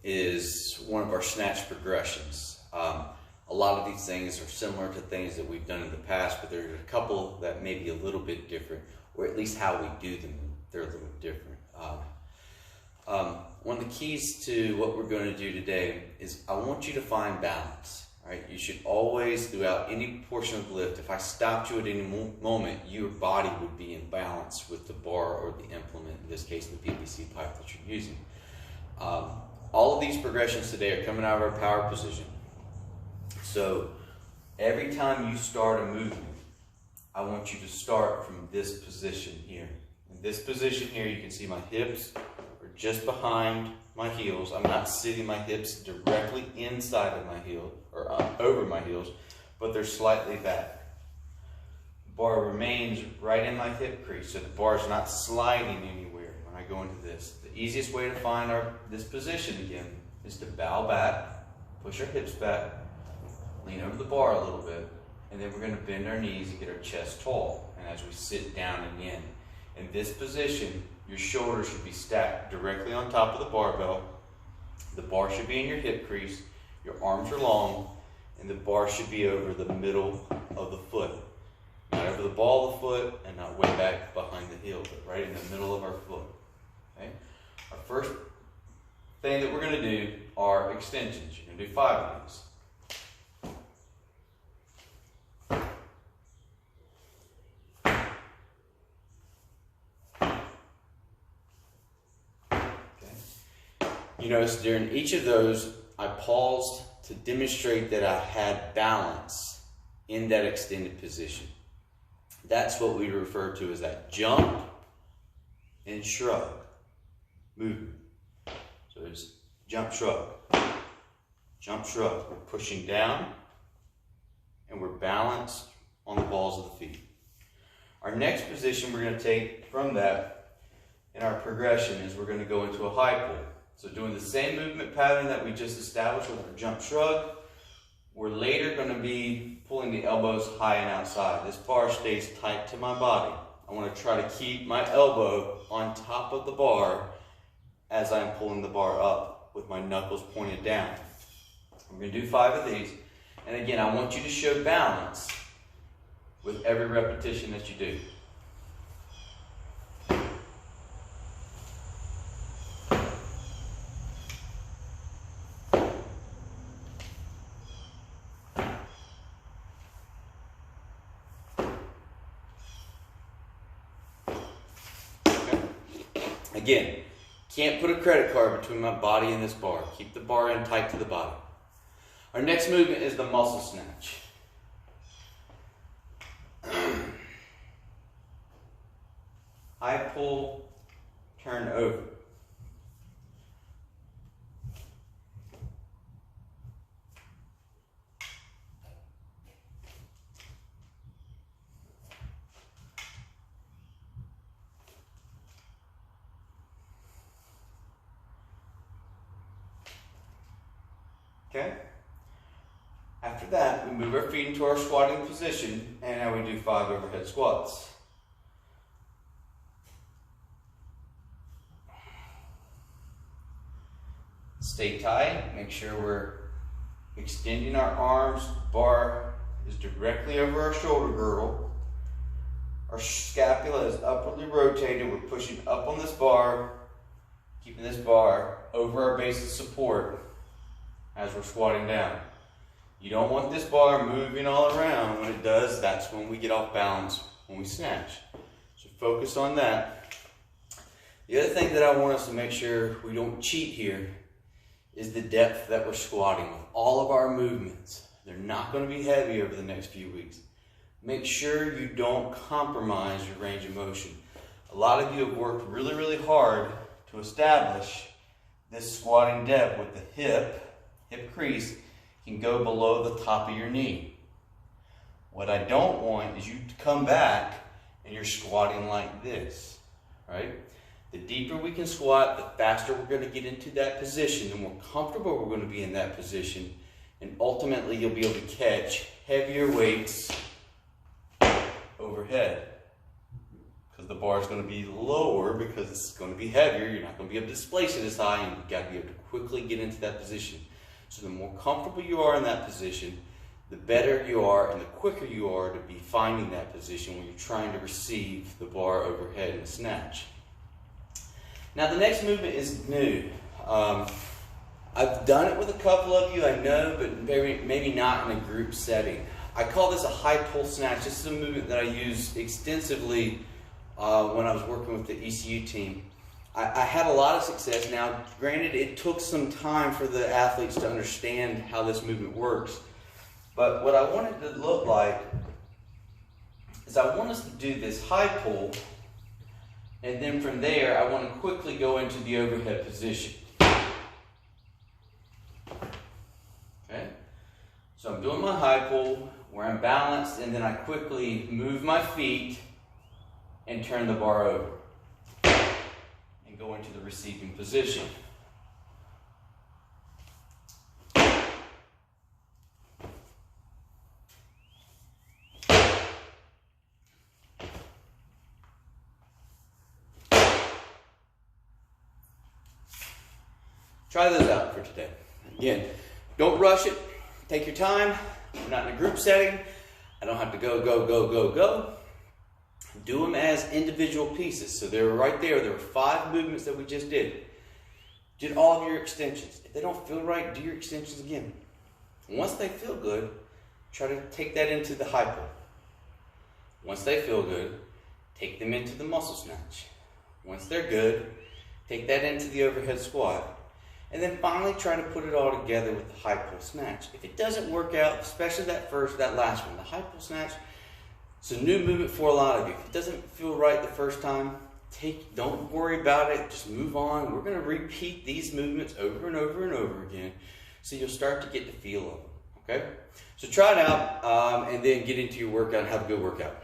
is one of our snatch progressions. A lot of these things are similar to things that we've done in the past, but there's a couple that may be a little bit different, or at least how we do them, they're a little different. One of the keys to what we're going to do today is I want you to find balance. Right? You should always, throughout any portion of the lift, if I stopped you at any moment, your body would be in balance with the bar or the implement, in this case the PVC pipe that you're using. All of these progressions today are coming out of our power position. So every time you start a movement, I want you to start from this position here. In this position here, you can see my hips are just behind my heels. I'm not sitting my hips directly inside of my heel or over my heels, but they're slightly back. The bar remains right in my hip crease, so the bar is not sliding anywhere when I go into this. The easiest way to find this position again is to bow back, push our hips back, lean over the bar a little bit, and then we're going to bend our knees and get our chest tall. And as we sit down again, in this position, your shoulders should be stacked directly on top of the barbell. The bar should be in your hip crease, your arms are long, and the bar should be over the middle of the foot. Not over the ball of the foot and not way back behind the heel, but right in the middle of our foot. Okay? Our first thing that we're going to do are extensions. You're going to do 5 of these. You notice during each of those, I paused to demonstrate that I had balance in that extended position. That's what we refer to as that jump and shrug movement. So it's jump, shrug. Jump, shrug. We're pushing down and we're balanced on the balls of the feet. Our next position we're going to take from that in our progression is we're going to go into a high pull. So doing the same movement pattern that we just established with our jump shrug, we're later going to be pulling the elbows high and outside. This bar stays tight to my body. I want to try to keep my elbow on top of the bar as I'm pulling the bar up with my knuckles pointed down. We're going to do 5 of these. And again, I want you to show balance with every repetition that you do. Again, can't put a credit card between my body and this bar. Keep the bar in tight to the body. Our next movement is the muscle snatch. I pull, turn over. Okay? After that, we move our feet into our squatting position, and now we do 5 overhead squats. Stay tight, make sure we're extending our arms. The bar is directly over our shoulder girdle. Our scapula is upwardly rotated. We're pushing up on this bar, keeping this bar over our base of support as we're squatting down. You don't want this bar moving all around. When it does, that's when we get off balance when we snatch. So focus on that. The other thing that I want us to make sure we don't cheat here is the depth that we're squatting with. All of our movements, they're not going to be heavy over the next few weeks. Make sure you don't compromise your range of motion. A lot of you have worked really, really hard to establish this squatting depth with the hip crease can go below the top of your knee. What I don't want is you to come back and you're squatting like this, right? The deeper we can squat, the faster we're going to get into that position, the more comfortable we're going to be in that position, and ultimately you'll be able to catch heavier weights overhead. Because the bar is going to be lower because it's going to be heavier. You're not going to be able to displace it as high, and you've got to be able to quickly get into that position. So the more comfortable you are in that position, the better you are and the quicker you are to be finding that position when you're trying to receive the bar overhead in a snatch. Now the next movement is new. I've done it with a couple of you, I know, but maybe not in a group setting. I call this a high pull snatch. This is a movement that I use extensively when I was working with the ECU team. I had a lot of success. Now, granted, it took some time for the athletes to understand how this movement works. But what I want it to look like is I want us to do this high pull, and then from there, I want to quickly go into the overhead position. Okay? So I'm doing my high pull where I'm balanced, and then I quickly move my feet and turn the bar over and go into the receiving position. Try those out for today. Again, don't rush it. Take your time. We're not in a group setting. I don't have to go, go, go, go, go. Do them as individual pieces. So they're right there. There were 5 movements that we just did. Did all of your extensions. If they don't feel right, do your extensions again. Once they feel good, try to take that into the high pull. Once they feel good, take them into the muscle snatch. Once they're good, take that into the overhead squat. And then finally try to put it all together with the high pull snatch. If it doesn't work out, especially that last one, the high pull snatch, it's a new movement for a lot of you. If it doesn't feel right the first time, don't worry about it, just move on. We're gonna repeat these movements over and over and over again, so you'll start to get the feel of them, okay? So try it out, and then get into your workout and have a good workout.